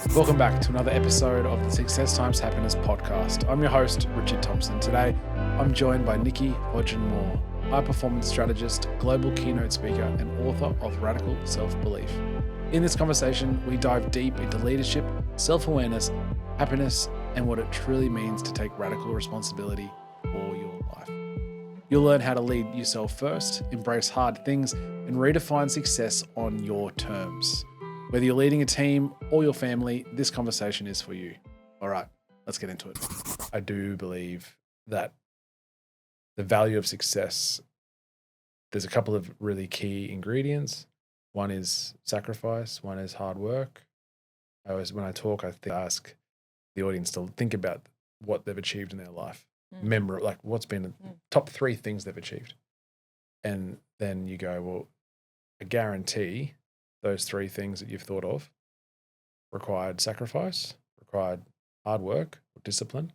Welcome back to another episode of the Success Times Happiness podcast. I'm your host, Richard Thompson. Today, I'm joined by Nikki Fodgen-Moore, high-performance strategist, global keynote speaker, and author of Radical Self-Belief. In this conversation, we dive deep into leadership, self-awareness, happiness, and what it truly means to take radical responsibility for your life. You'll learn how to lead yourself first, embrace hard things, and redefine success on your terms. Whether you're leading a team or your family, this conversation is for you. All right, let's get into it. I do believe that the value of success, there's a couple of really key ingredients. One is sacrifice, one is hard work. When I talk, I ask the audience to think about what they've achieved in their life. Remember, like what's been the top 3 things they've achieved. And then you go, well, I guarantee those 3 things that you've thought of required sacrifice, required hard work or discipline,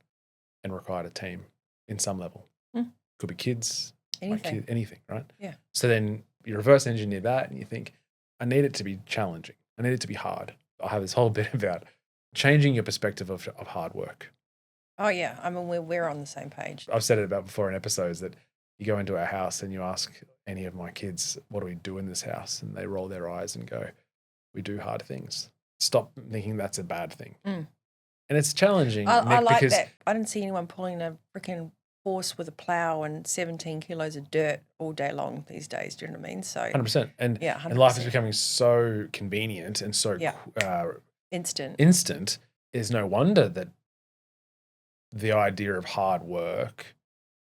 and required a team in some level. Could be kids, anything, right? Yeah. So then you reverse engineer that and you think, I need it to be challenging. I need it to be hard. I have this whole bit about changing your perspective of hard work. Oh, yeah. I mean, we're on the same page. I've said it about before in episodes that you go into our house and you ask any of my kids, what do we do in this house? And they roll their eyes and go, we do hard things. Stop thinking that's a bad thing. And it's challenging. I like that. I didn't see anyone pulling a freaking horse with a plow and 17 kilos of dirt all day long these days. Do you know what I mean? So 100%. And, yeah, 100%. And life is becoming so convenient and so instant. There's no wonder that the idea of hard work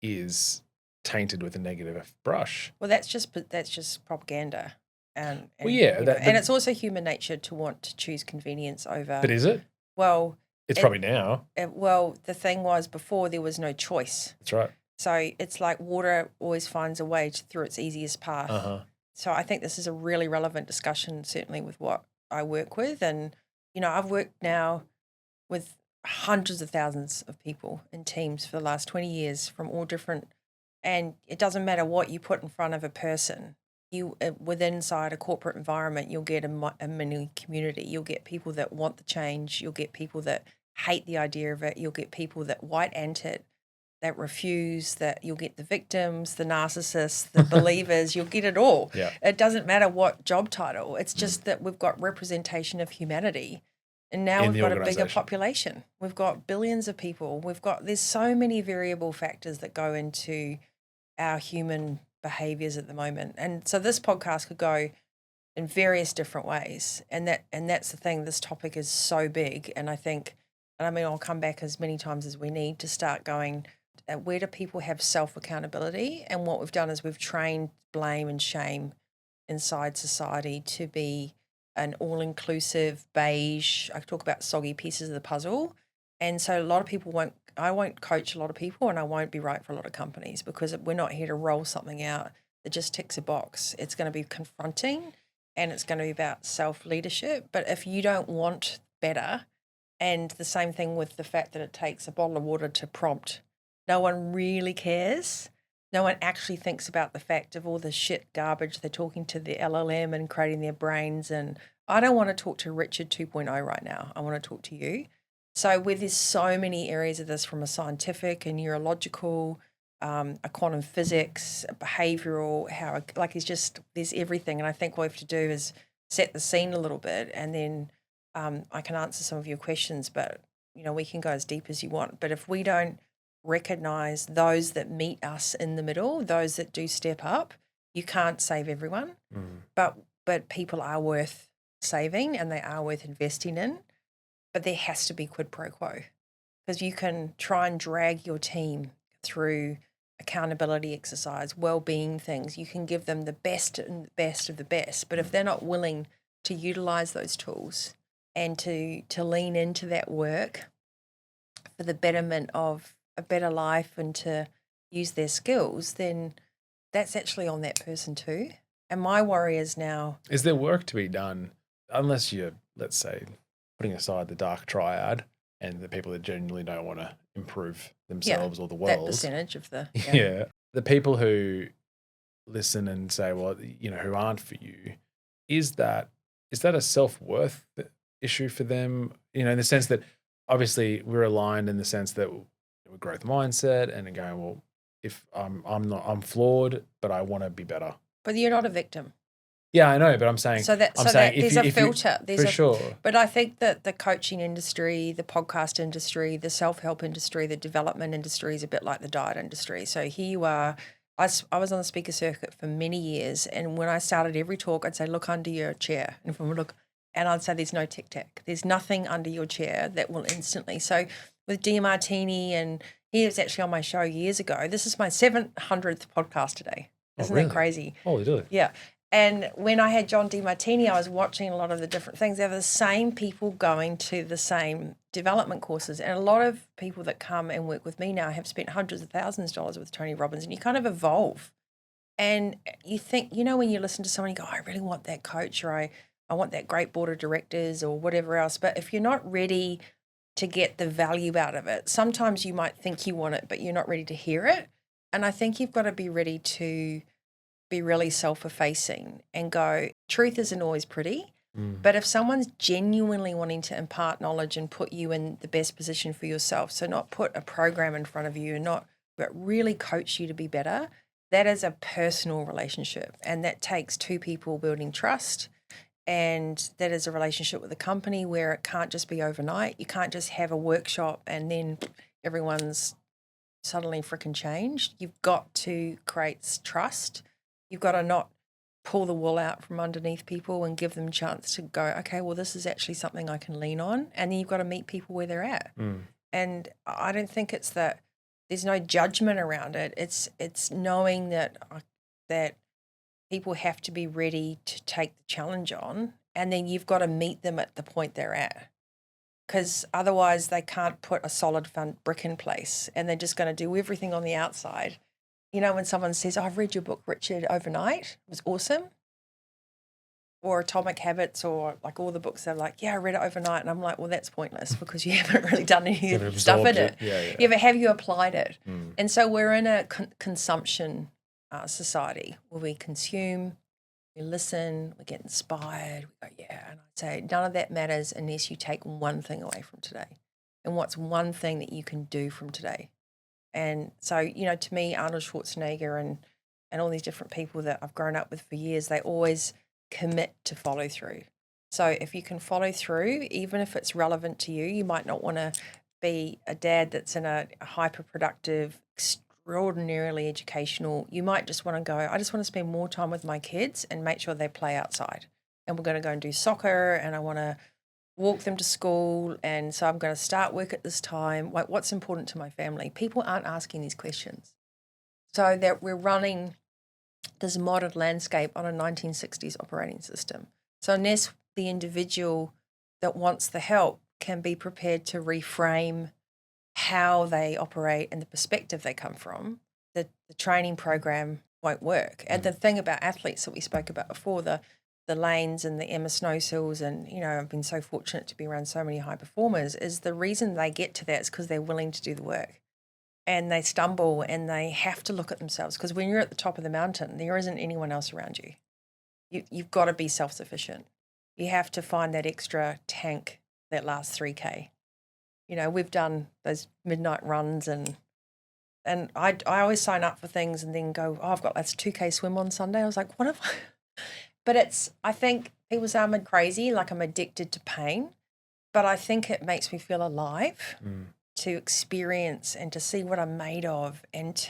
is tainted with a negative brush. Well, that's just propaganda. And it's also human nature to want to choose convenience over. But is it? Well, it's probably now. The thing was before there was no choice. That's right. So it's like water always finds a way through its easiest path. So I think this is a really relevant discussion, certainly with what I work with. And, I've worked now with hundreds of thousands of people in teams for the last 20 years from all different, and it doesn't matter what you put in front of a person. Inside a corporate environment, you'll get a mini community. You'll get people that want the change. You'll get people that hate the idea of it. You'll get people that white ant it, that refuse, that you'll get the victims, the narcissists, the believers. You'll get it all. Yeah. It doesn't matter what job title. It's just that we've got representation of humanity. And now we've got a bigger population. We've got billions of people. There's so many variable factors that go into our human behaviors at the moment. And so this podcast could go in various different ways. And that's the thing, this topic is so big. And I'll come back as many times as we need to start going, where do people have self-accountability? And what we've done is we've trained blame and shame inside society to be an all-inclusive beige. I talk about soggy pieces of the puzzle. And so a lot of people I won't coach a lot of people, and I won't be right for a lot of companies, because we're not here to roll something out that just ticks a box. It's going to be confronting, and it's going to be about self-leadership. But if you don't want better, and the same thing with the fact that it takes a bottle of water to prompt, no one really cares. No one actually thinks about the fact of all the shit garbage they're talking to the LLM and creating their brains. And I don't want to talk to Richard 2.0 right now. I want to talk to you. So where there's so many areas of this, from a scientific and neurological, a quantum physics, a behavioural, there's everything. And I think what we have to do is set the scene a little bit, and then I can answer some of your questions, but, we can go as deep as you want. But if we don't recognize those that meet us in the middle, those that do step up, you can't save everyone, but people are worth saving and they are worth investing in. But there has to be quid pro quo, because you can try and drag your team through accountability exercise, well-being things. You can give them the best and the best of the best, but if they're not willing to utilize those tools and to lean into that work for the betterment of a better life and to use their skills, then that's actually on that person too. And my worry is now, is there work to be done, unless you're, let's say, putting aside the dark triad and the people that genuinely don't want to improve themselves or the world. That percentage of the the people who listen and say, well, who aren't for you, is that a self-worth issue for them, in the sense that obviously we're aligned in the sense that we're growth mindset and going, well, if I'm flawed, but I want to be better. But you're not a victim. Yeah, I know, but I'm saying, there's a filter. Sure. But I think that the coaching industry, the podcast industry, the self-help industry, the development industry is a bit like the diet industry. So here you are. I was on the speaker circuit for many years, and when I started every talk, I'd say, look under your chair. And if I would look, and I'd say, there's no tic-tac. There's nothing under your chair that will instantly. So with DiMartini, and he was actually on my show years ago. This is my 700th podcast today. Isn't that crazy? Holy do. Yeah. And when I had John DiMartini, I was watching a lot of the different things. They're the same people going to the same development courses. And a lot of people that come and work with me now have spent hundreds of thousands of dollars with Tony Robbins, and you kind of evolve. And you think, when you listen to someone, you go, I really want that coach, or I want that great board of directors or whatever else. But if you're not ready to get the value out of it, sometimes you might think you want it, but you're not ready to hear it. And I think you've got to be ready to be really self-effacing and go, truth isn't always pretty, but if someone's genuinely wanting to impart knowledge and put you in the best position for yourself, so not put a program in front of you, but really coach you to be better, that is a personal relationship, and that takes two people building trust, and that is a relationship with a company where it can't just be overnight. You can't just have a workshop and then everyone's suddenly freaking changed. You've got to create trust. You've got to not pull the wool out from underneath people and give them a chance to go, okay, well, this is actually something I can lean on. And then you've got to meet people where they're at. And I don't think it's that there's no judgment around it. It's knowing that people have to be ready to take the challenge on, and then you've got to meet them at the point they're at. Because otherwise they can't put a solid brick in place, and they're just going to do everything on the outside. When someone says, I've read your book, Richard, overnight, it was awesome. Or Atomic Habits, or like all the books, they're like, yeah, I read it overnight. And I'm like, well, that's pointless because you haven't really done any stuff in it. Yeah. Have you applied it? And so we're in a consumption society where we consume, we listen, we get inspired, we go, yeah. And I'd say none of that matters unless you take one thing away from today. And what's one thing that you can do from today? And so, to me, Arnold Schwarzenegger and all these different people that I've grown up with for years, they always commit to follow through. So if you can follow through, even if it's relevant to you, you might not want to be a dad that's in a hyper-productive, extraordinarily educational. You might just want to go, I just want to spend more time with my kids and make sure they play outside. And we're going to go and do soccer, and I want to walk them to school, and so I'm going to start work at this time. Like, what's important to my family? People aren't asking these questions. So that we're running this modern landscape on a 1960s operating system. So unless the individual that wants the help can be prepared to reframe how they operate and the perspective they come from, the training program won't work. And the thing about athletes that we spoke about before, the Lanes and the Emma Snowsills, and I've been so fortunate to be around so many high performers, is the reason they get to that is because they're willing to do the work, and they stumble and they have to look at themselves, because when you're at the top of the mountain, there isn't anyone else around you. You've got to be self-sufficient. You have to find that extra tank that lasts 3K. We've done those midnight runs, and I always sign up for things and then go, I've got that's 2K swim on Sunday. I was like, what have I? But I think people say I'm crazy, like I'm addicted to pain, but I think it makes me feel alive to experience and to see what I'm made of, and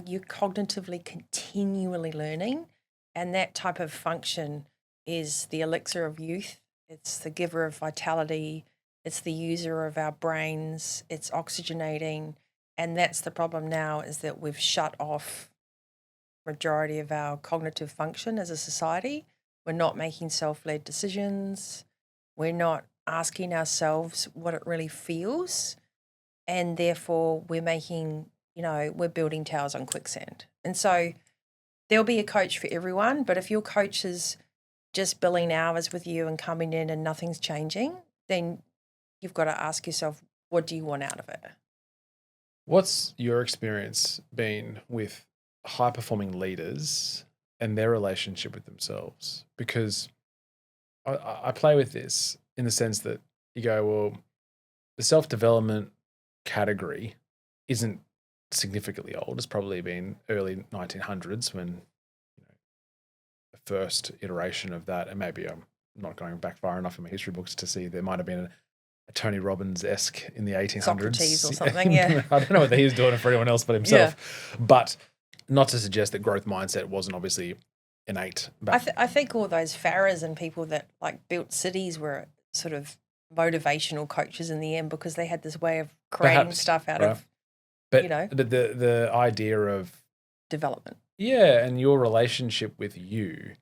you're cognitively continually learning, and that type of function is the elixir of youth. It's the giver of vitality. It's the user of our brains. It's oxygenating, and that's the problem now, is that we've shut off majority of our cognitive function as a society. We're not making self-led decisions. We're not asking ourselves what it really feels. And therefore we're we're building towers on quicksand. And so there'll be a coach for everyone, but if your coach is just billing hours with you and coming in and nothing's changing, then you've got to ask yourself, what do you want out of it? What's your experience been with high-performing leaders and their relationship with themselves? Because I play with this, in the sense that you go, well, the self-development category isn't significantly old. It's probably been early 1900s when the first iteration of that, and maybe I'm not going back far enough in my history books to see there might have been a Tony Robbins-esque in the 1800s. Socrates or something, yeah. I don't know whether he's doing it for anyone else but himself. But not to suggest that growth mindset wasn't obviously innate. I think all those pharaohs and people that like built cities were sort of motivational coaches in the end because they had this way of creating stuff out of, but the idea of development. Yeah, and your relationship with you,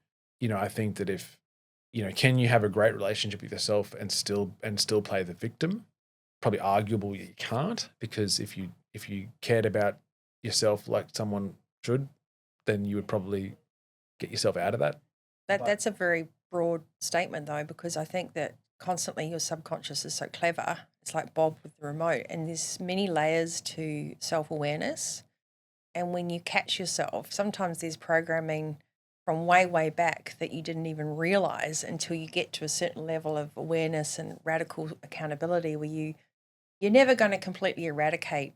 I think that if, can you have a great relationship with yourself and still play the victim? Probably arguable you can't, because if you cared about yourself like someone should, then you would probably get yourself out of that. That's a very broad statement though, because I think that constantly your subconscious is so clever. It's like Bob with the remote, and there's many layers to self-awareness. And when you catch yourself, sometimes there's programming from way, way back that you didn't even realize until you get to a certain level of awareness and radical accountability where you're never going to completely eradicate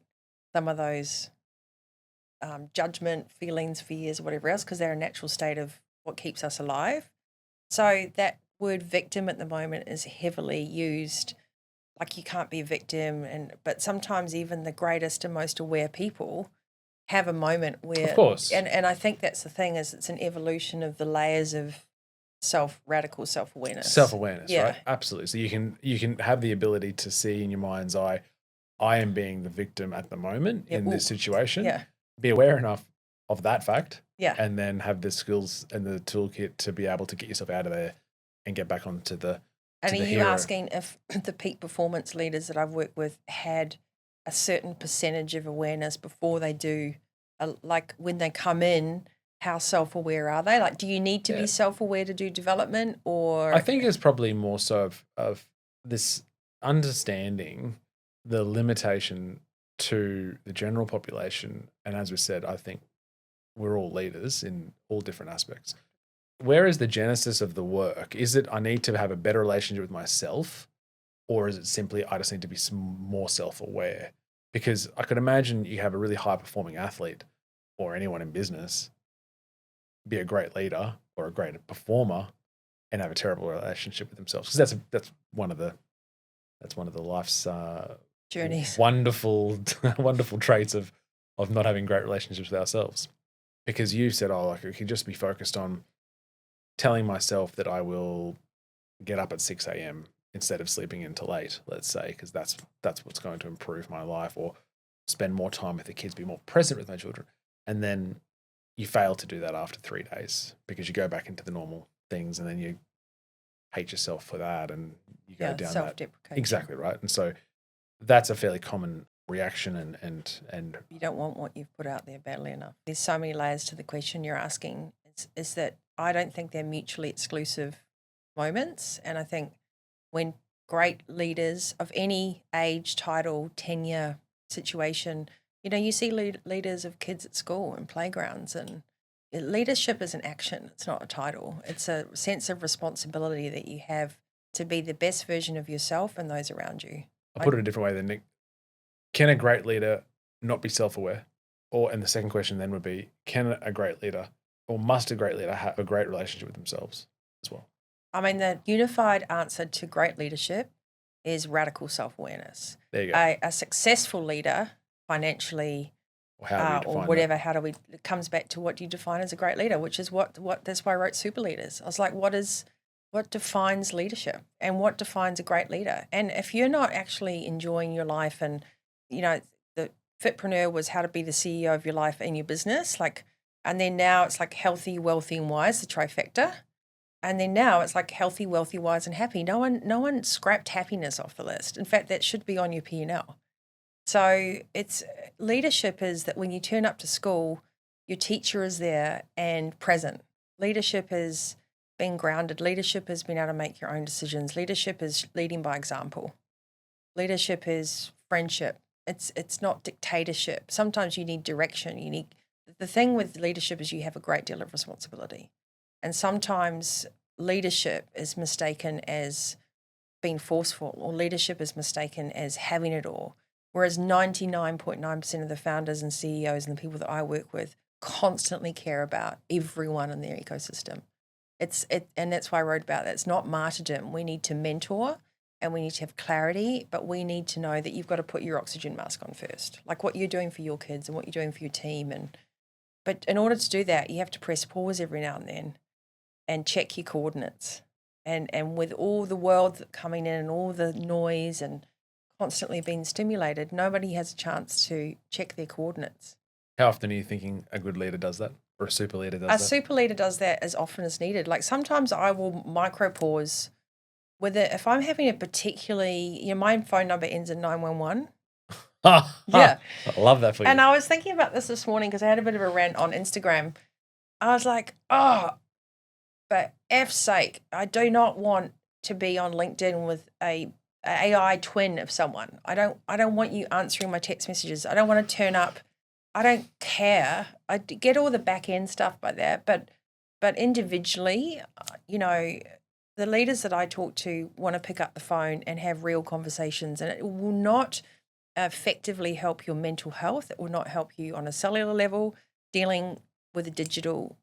some of those judgment, feelings, fears, whatever else, because they're a natural state of what keeps us alive. So that word victim at the moment is heavily used. Like you can't be a victim, but sometimes even the greatest and most aware people have a moment where, of course, and I think that's the thing, is it's an evolution of the layers of radical self-awareness. Right? Absolutely. So you can have the ability to see in your mind's eye, I am being the victim at the moment in this situation. Yeah. Be aware enough of that fact. Yeah. And then have the skills and the toolkit to be able to get yourself out of there and get back onto the And are you hero. asking if the peak performance leaders that I've worked with had a certain percentage of awareness before they do, like when they come in, how self-aware are they? Like, do you need to be self-aware to do development, or? I think it's probably more so of this understanding the limitation to the general population. And as we said, I think we're all leaders in all different aspects. Where is the genesis of the work? Is it I need to have a better relationship with myself? Or is it simply I just need to be more self-aware? Because I could imagine you have a really high-performing athlete or anyone in business be a great leader or a great performer and have a terrible relationship with themselves. Because that's one of the life's journeys, wonderful traits of not having great relationships with ourselves. Because you said, I could just be focused on telling myself that I will get up at 6 a.m. instead of sleeping until late, let's say, because that's what's going to improve my life, or spend more time with the kids, be more present with my children. And then you fail to do that after 3 days because you go back into the normal things, and then you hate yourself for that, and you go down self-deprecation. Exactly right. And so that's a fairly common reaction, and you don't want what you've put out there badly enough. There's so many layers to the question you're asking. Is that I don't think they're mutually exclusive moments, and I think when great leaders of any age, title, tenure, situation, you see leaders of kids at school and playgrounds, and leadership is an action. It's not a title. It's a sense of responsibility that you have to be the best version of yourself and those around you. I'll put it a different way then, Nick. Can a great leader not be self-aware? And the second question then would be, can a great leader, or must a great leader have a great relationship with themselves as well? I mean, the unified answer to great leadership is radical self-awareness. There you go. A successful leader, financially, or whatever, it comes back to what do you define as a great leader, which is what that's why I wrote Super Leaders. I was like, what defines leadership and what defines a great leader? And if you're not actually enjoying your life, and, the Fitpreneur was how to be the CEO of your life and your business, and then now it's like healthy, wealthy, and wise, the trifecta. And then now it's like healthy, wealthy, wise, and happy. No one scrapped happiness off the list. In fact, that should be on your P&L. So it's leadership is that when you turn up to school, your teacher is there and present. Leadership is being grounded. Leadership is being able to make your own decisions. Leadership is leading by example. Leadership is friendship. It's not dictatorship. Sometimes you need direction. The thing with leadership is you have a great deal of responsibility. And sometimes leadership is mistaken as being forceful, or leadership is mistaken as having it all. Whereas 99.9% of the founders and CEOs and the people that I work with constantly care about everyone in their ecosystem. And that's why I wrote about that. It's not martyrdom. We need to mentor and we need to have clarity, but we need to know that you've got to put your oxygen mask on first, like what you're doing for your kids and what you're doing for your team. But in order to do that, you have to press pause every now and then and check your coordinates. And with all the world coming in and all the noise and constantly being stimulated, nobody has a chance to check their coordinates. How often are you thinking a good leader does that, or a super leader does that? A super leader does that as often as needed. Like sometimes I will micro pause with it. If I'm having a particularly, my phone number ends in 911. Yeah. I love that for you. And I was thinking about this morning because I had a bit of a rant on Instagram. I was like, for F's sake, I do not want to be on LinkedIn with a AI twin of someone. I don't want you answering my text messages. I don't want to turn up. I don't care. I get all the back end stuff by that, but individually, the leaders that I talk to want to pick up the phone and have real conversations, and it will not effectively help your mental health. It will not help you on a cellular level dealing with the digital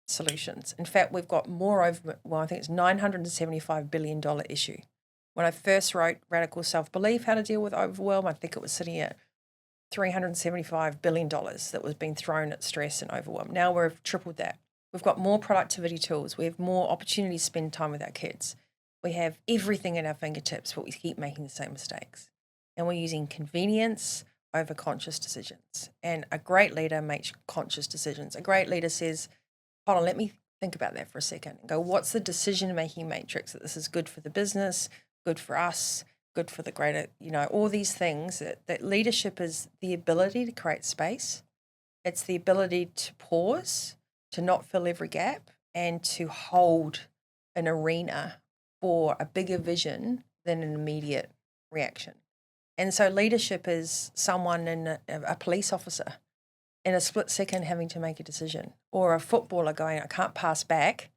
solutions. In fact, we've got I think it's $975 billion issue. When I first wrote Radical Self-Belief, How to Deal with Overwhelm, I think it was sitting at $375 billion that was being thrown at stress and overwhelm. Now we've tripled that. We've got more productivity tools. We have more opportunities to spend time with our kids. We have everything at our fingertips, but we keep making the same mistakes. And we're using convenience over conscious decisions. And a great leader makes conscious decisions. A great leader says, hold on, let me think about that for a second and go, what's the decision-making matrix that this is good for the business, good for us, good for the greater, all these things. That leadership is the ability to create space. It's the ability to pause, to not fill every gap, and to hold an arena for a bigger vision than an immediate reaction. And so leadership is someone in a police officer in a split second having to make a decision, or a footballer going, I can't pass back.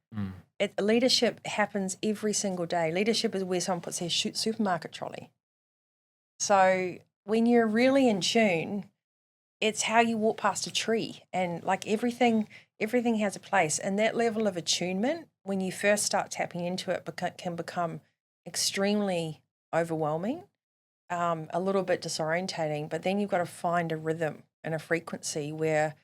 Leadership happens every single day. Leadership is where someone puts their supermarket trolley. So when you're really in tune, it's how you walk past a tree, and like everything has a place. And that level of attunement, when you first start tapping into it, can become extremely overwhelming, a little bit disorientating, but then you've got to find a rhythm and a frequency where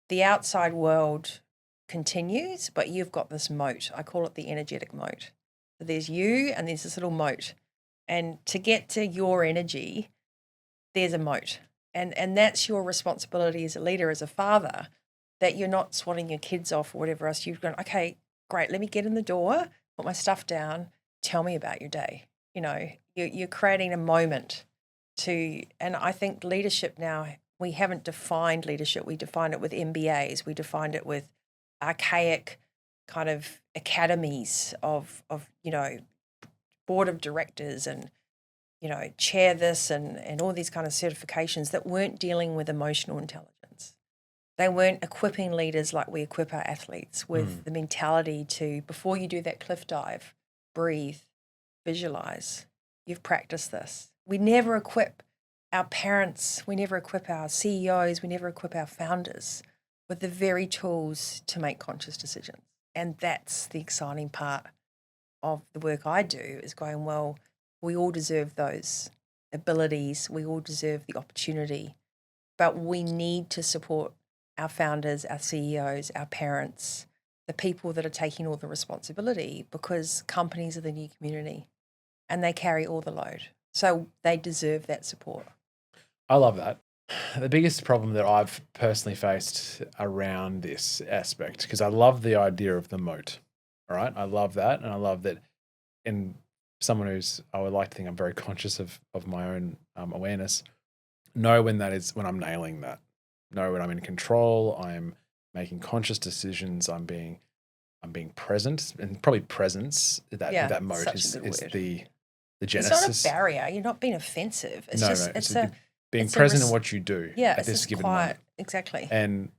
the outside world continues, but you've got this moat. I call it the energetic moat. So there's you and there's this little moat. And to get to your energy, there's a moat. And that's your responsibility as a leader, as a father, that you're not swatting your kids off or whatever else. You've gone, okay, great, let me get in the door, put my stuff down, tell me about your day. You're creating a moment and I think leadership now, we haven't defined leadership. We define it with MBAs. We defined it with archaic kind of academies of board of directors and, chair this and all these kind of certifications that weren't dealing with emotional intelligence. They weren't equipping leaders like we equip our athletes with the mentality to, before you do that cliff dive, breathe, visualize. You've practiced this. We never equip our parents, we never equip our CEOs, we never equip our founders with the very tools to make conscious decisions. And that's the exciting part of the work I do, is going, well, we all deserve those abilities, we all deserve the opportunity, but we need to support our founders, our CEOs, our parents, the people that are taking all the responsibility, because companies are the new community and they carry all the load. So they deserve that support. I love that. The biggest problem that I've personally faced around this aspect, because I love the idea of the moat, all right? I love that, and I love that in someone who's, I would like to think I'm very conscious of my own awareness, know when I'm nailing that, know when I'm in control, I'm making conscious decisions, I'm being present, and probably presence, that moat is the genesis. It's not a barrier. You're not being offensive. It's being present in what you do at this given moment. Exactly. And,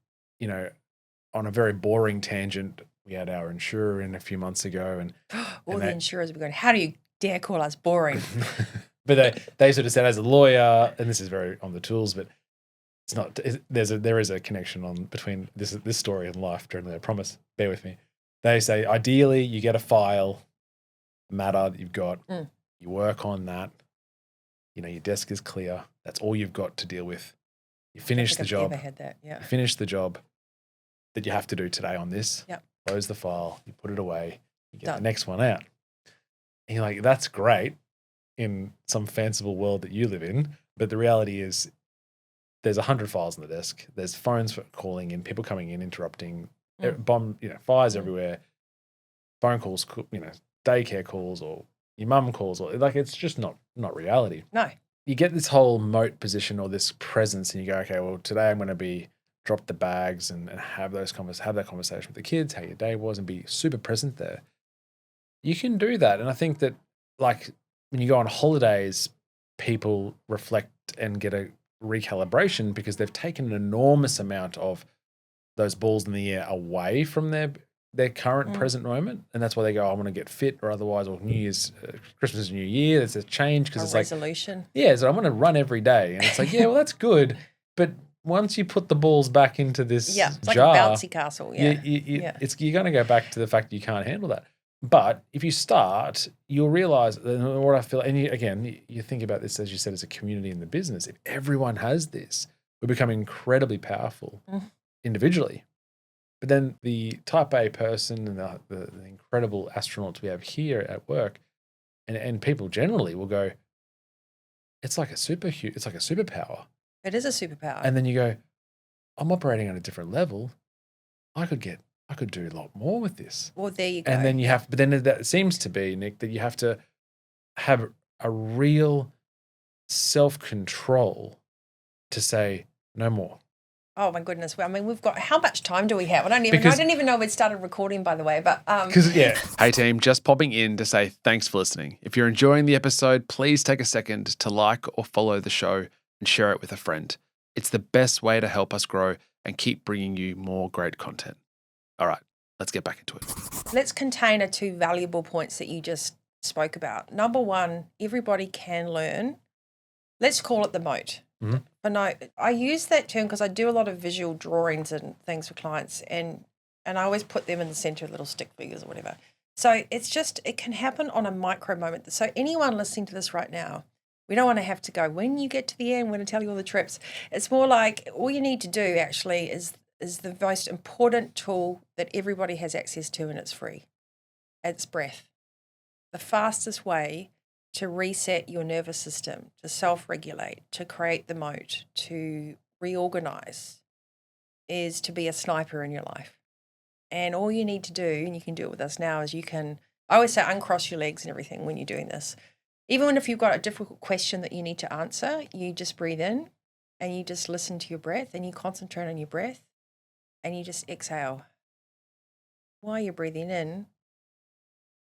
on a very boring tangent, we had our insurer in a few months ago. And the insurers were going, how do you dare call us boring. But they sort of said, as a lawyer, and this is very on the tools, but it's not. There is a connection between this story and life. Generally, I promise. Bear with me. They say ideally you get a file, matter that you've got, you work on that. You know, your desk is clear. That's all you've got to deal with. You finish the job. I've never had that. Yeah. You finish the job that you have to do today on this. Yep. Close the file. You put it away. You get the next one out. And you're like, that's great in some fanciful world that you live in. But the reality is there's 100 files on the desk. There's phones calling in, people coming in, interrupting, fires everywhere, phone calls, daycare calls or your mum calls. Or like, it's just not reality. No. You get this whole moat position or this presence and you go, okay, well, today I'm going to drop the bags and have that conversation with the kids, how your day was, and be super present there. You can do that. And I think that, like, when you go on holidays, people reflect and get a recalibration because they've taken an enormous amount of those balls in the air away from their current present moment. And that's why they go, I want to get fit, or otherwise, or New Year's, Christmas is New Year, there's a change because it's resolution. Like, yeah, so I want to run every day. And it's like, yeah, well, that's good. But once you put the balls back into this it's like jar, a bouncy castle. Yeah. You're going to go back to the fact that you can't handle that. But if you start, you'll realize what I feel. And you think about this, as you said, as a community in the business. If everyone has this, we become incredibly powerful individually. But then the type A person and the incredible astronauts we have here at work, and people generally will go, it's like a superpower. It is a superpower. And then you go, I'm operating on a different level. I could do a lot more with this. Well, there you go. And then but then that seems to be, Nick, that you have to have a real self-control to say no more. Oh my goodness. Well, I mean, we've got, how much time do we have? I didn't even know we'd started recording, by the way, but. Hey team, just popping in to say thanks for listening. If you're enjoying the episode, please take a second to like or follow the show and share it with a friend. It's the best way to help us grow and keep bringing you more great content. All right, let's get back into it. Let's contain 2 valuable points that you just spoke about. Number one, everybody can learn. Let's call it the moat. Mm-hmm. But no, I use that term because I do a lot of visual drawings and things for clients, and I always put them in the center of little stick figures or whatever. So it can happen on a micro moment. So anyone listening to this right now, we don't want to have to go, when you get to the end, I'm going to tell you all the trips. It's more like all you need to do actually is the most important tool that everybody has access to, and it's free. It's breath. The fastest way to reset your nervous system, to self-regulate, to create the moat, to reorganize, is to be a sniper in your life. And all you need to do, and you can do it with us now, is I always say uncross your legs and everything when you're doing this. Even if you've got a difficult question that you need to answer, you just breathe in and you just listen to your breath and you concentrate on your breath and you just exhale. While you're breathing in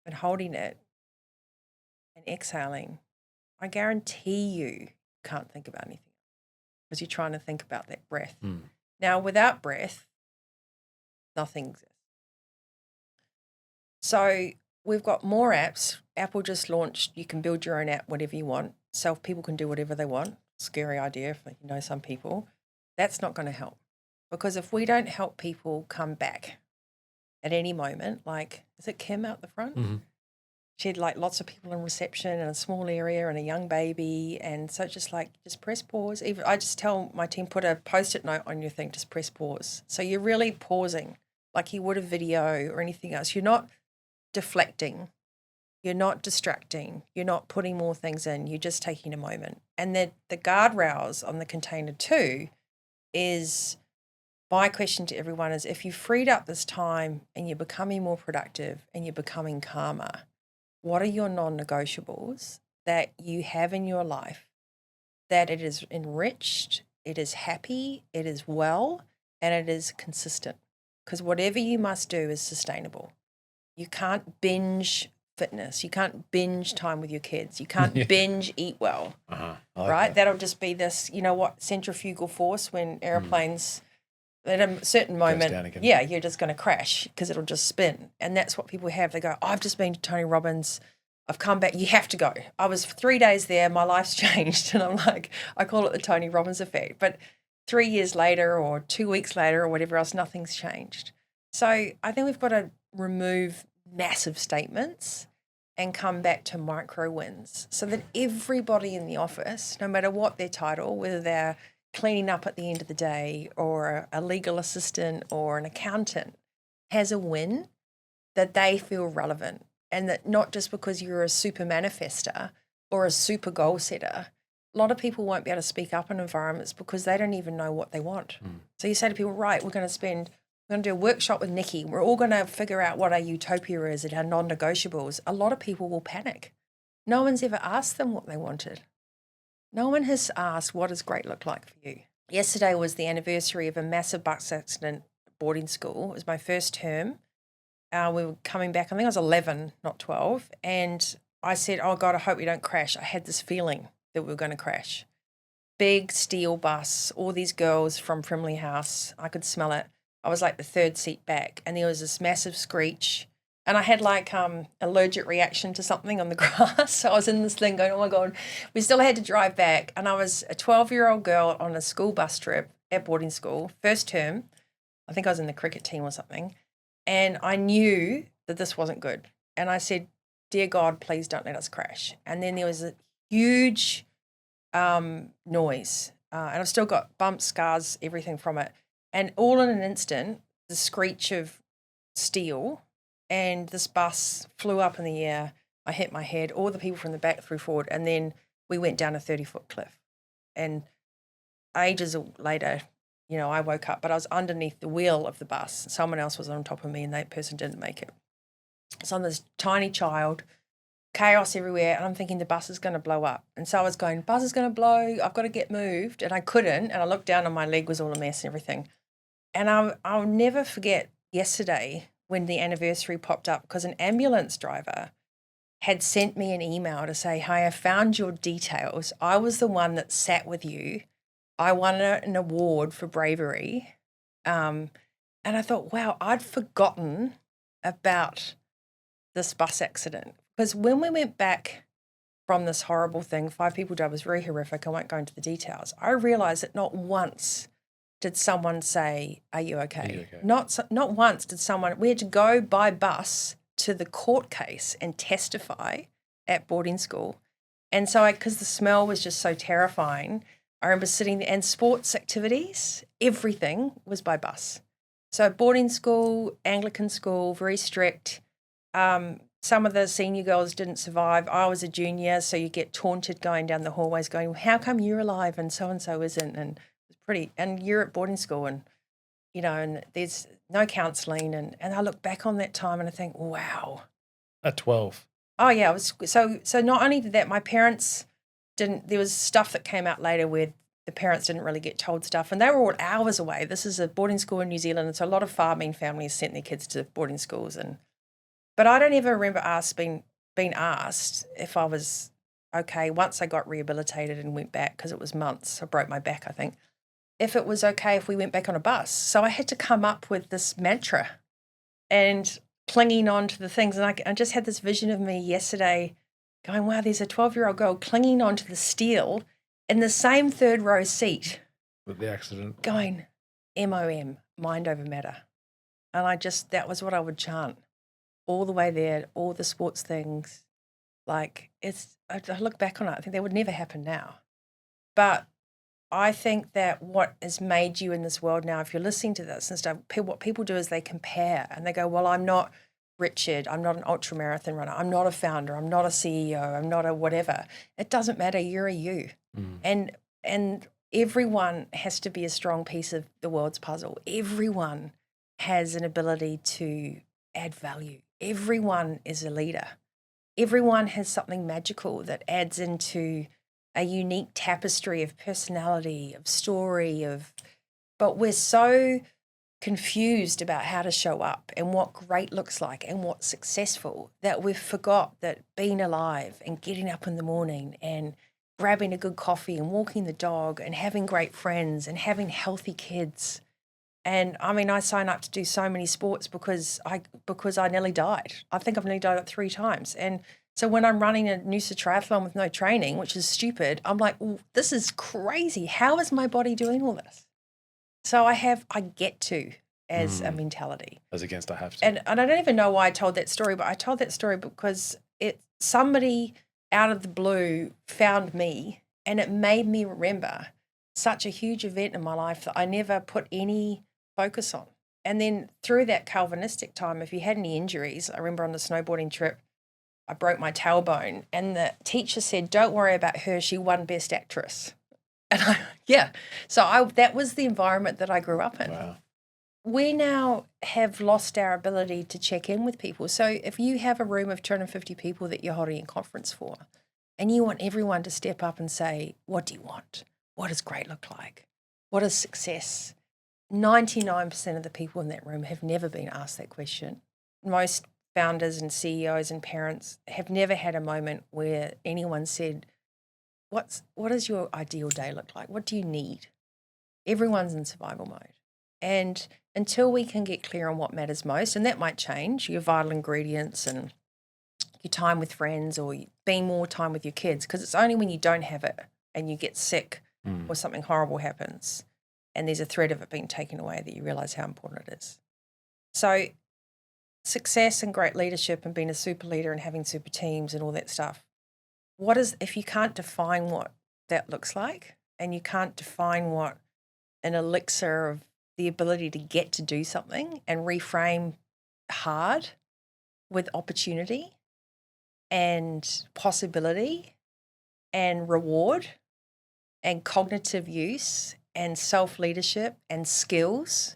and holding it and exhaling, I guarantee you can't think about anything because you're trying to think about that breath. Now, without breath, nothing exists. So we've got more apps. Apple just launched, you can build your own app, whatever you want. People can do whatever they want. Scary idea for some people. That's not going to help. Because if we don't help people come back at any moment, like, is it Kim out the front? Mm-hmm. She had like lots of people in reception in a small area and a young baby. And so just press pause. Even I just tell my team, put a Post-it note on your thing, just press pause. So you're really pausing like you would a video or anything else. You're not deflecting. You're not distracting. You're not putting more things in. You're just taking a moment. And the guardrails on the container too is, my question to everyone is, if you've freed up this time and you're becoming more productive and you're becoming calmer, what are your non-negotiables that you have in your life that it is enriched, it is happy, it is well, and it is consistent? Because whatever you must do is sustainable. You can't binge fitness. You can't binge time with your kids. You can't binge eat well, right? That'll just be this, centrifugal force when airplanes at a certain moment, you're just going to crash because it'll just spin. And that's what people have. They go, I've just been to Tony Robbins. I've come back. You have to go. I was 3 days there. My life's changed. And I'm like, I call it the Tony Robbins effect. But 3 years later or 2 weeks later or whatever else, nothing's changed. So I think we've got to remove massive statements and come back to micro wins so that everybody in the office, no matter what their title, whether they're cleaning up at the end of the day or a legal assistant or an accountant, has a win that they feel relevant. And that not just because you're a super manifester or a super goal setter, a lot of people won't be able to speak up in environments because they don't even know what they want. So you say to people, right, we're going to do a workshop with Nikki. We're all going to figure out what our utopia is and our non-negotiables. A lot of people will panic. No one's ever asked them what they wanted. No one has asked, what does great look like for you? Yesterday was the anniversary of a massive bus accident at boarding school. It was my first term. We were coming back, I think I was 11, not 12. And I said, oh, God, I hope we don't crash. I had this feeling that we were going to crash. Big steel bus, all these girls from Frimley House. I could smell it. I was like the third seat back, and there was this massive screech. And I had like allergic reaction to something on the grass. So I was in this thing going, oh, my God. We still had to drive back. And I was a 12-year-old girl on a school bus trip at boarding school, first term. I think I was in the cricket team or something. And I knew that this wasn't good. And I said, dear God, please don't let us crash. And then there was a huge noise. And I've still got bumps, scars, everything from it. And all in an instant, the screech of steel and this bus flew up in the air. I hit my head. All the people from the back threw forward. And then we went down a 30-foot cliff. And ages later, I woke up, but I was underneath the wheel of the bus. Someone else was on top of me and that person didn't make it. So I'm this tiny child, chaos everywhere, and I'm thinking the bus is going to blow up. And so I was going, bus is going to blow, I've got to get moved. And I couldn't, and I looked down and my leg was all a mess and everything. And I'll never forget yesterday when the anniversary popped up because an ambulance driver had sent me an email to say, hey, I found your details. I was the one that sat with you. I won an award for bravery. And I thought, wow, I'd forgotten about this bus accident. Because when we went back from this horrible thing, 5 people died, was very horrific. I won't go into the details. I realized that not once did someone say, are you okay? Are you okay? Not once did someone, we had to go by bus to the court case and testify at boarding school. And so because the smell was just so terrifying, I remember sitting there, and sports activities, everything was by bus. So boarding school, Anglican school, very strict. Some of the senior girls didn't survive. I was a junior, so you get taunted going down the hallways going, how come you're alive and so-and-so isn't? And it's pretty, and you're at boarding school and, and there's no counselling. And I look back on that time and I think, wow. At 12. Oh, yeah. It was, so not only did that, my parents there was stuff that came out later where the parents didn't really get told stuff, and they were all hours away. This is a boarding school in New Zealand, and so a lot of farming families sent their kids to boarding schools. But I don't ever remember being asked if I was okay once I got rehabilitated and went back, because it was months. I broke my back, I think, if it was okay if we went back on a bus. So I had to come up with this mantra and clinging on to the things. And I just had this vision of me yesterday going, wow, there's a 12-year-old girl clinging onto the steel in the same third row seat. With the accident. Going, MOM, mind over matter. And that was what I would chant all the way there, all the sports things. Like, I look back on it, I think that would never happen now. But I think that what has made you in this world now, if you're listening to this and stuff, what people do is they compare and they go, well, I'm not Richard, I'm not an ultra marathon runner, I'm not a founder, I'm not a CEO, I'm not a whatever. It doesn't matter, you're a you. And everyone has to be a strong piece of the world's puzzle. Everyone has an ability to add value. Everyone is a leader. Everyone has something magical that adds into a unique tapestry of personality, of story, but we're so confused about how to show up and what great looks like and what's successful that we've forgot that being alive and getting up in the morning and grabbing a good coffee and walking the dog and having great friends and having healthy kids. And I mean, I signed up to do so many sports because I nearly died. I think I've nearly died 3 times. And So when I'm running a Noosa triathlon with no training, which is stupid, I'm like, this is crazy. How is my body doing all this? So I get to as a mentality. As against I have to. And I don't even know why I told that story, but I told that story because somebody out of the blue found me, and it made me remember such a huge event in my life that I never put any focus on. And then through that Calvinistic time, if you had any injuries, I remember on the snowboarding trip, I broke my tailbone, and the teacher said, "Don't worry about her. She won Best Actress." And that was the environment that I grew up in. Wow. We now have lost our ability to check in with people. So if you have a room of 250 people that you're holding a conference for, and you want everyone to step up and say, what do you want? What does great look like? What is success? 99% of the people in that room have never been asked that question. Most founders and CEOs and parents have never had a moment where anyone said, what does your ideal day look like? What do you need? Everyone's in survival mode. And until we can get clear on what matters most, and that might change, your vital ingredients and your time with friends or being more time with your kids, because it's only when you don't have it and you get sick or something horrible happens and there's a threat of it being taken away that you realize how important it is. So success and great leadership and being a super leader and having super teams and all that stuff, if you can't define what that looks like, and you can't define what an elixir of the ability to get to do something and reframe hard with opportunity and possibility and reward and cognitive use and self-leadership and skills,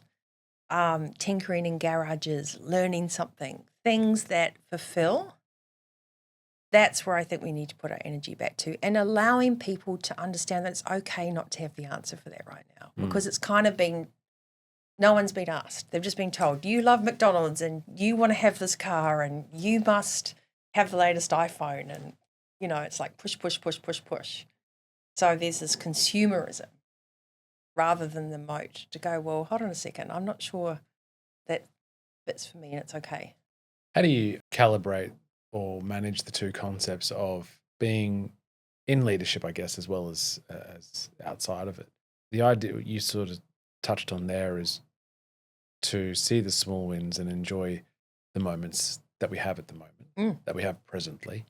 tinkering in garages, learning something, things that fulfill, that's where I think we need to put our energy back to, and allowing people to understand that it's okay not to have the answer for that right now, because it's kind of no one's been asked. They've just been told, you love McDonald's and you want to have this car and you must have the latest iPhone, and, it's like push, push, push, push, push. So there's this consumerism rather than the moat to go, well, hold on a second, I'm not sure that fits for me and it's okay. How do you calibrate or manage the two concepts of being in leadership, I guess, as well as outside of it? The idea you sort of touched on there is to see the small wins and enjoy the moments that we have at the moment, that we have presently,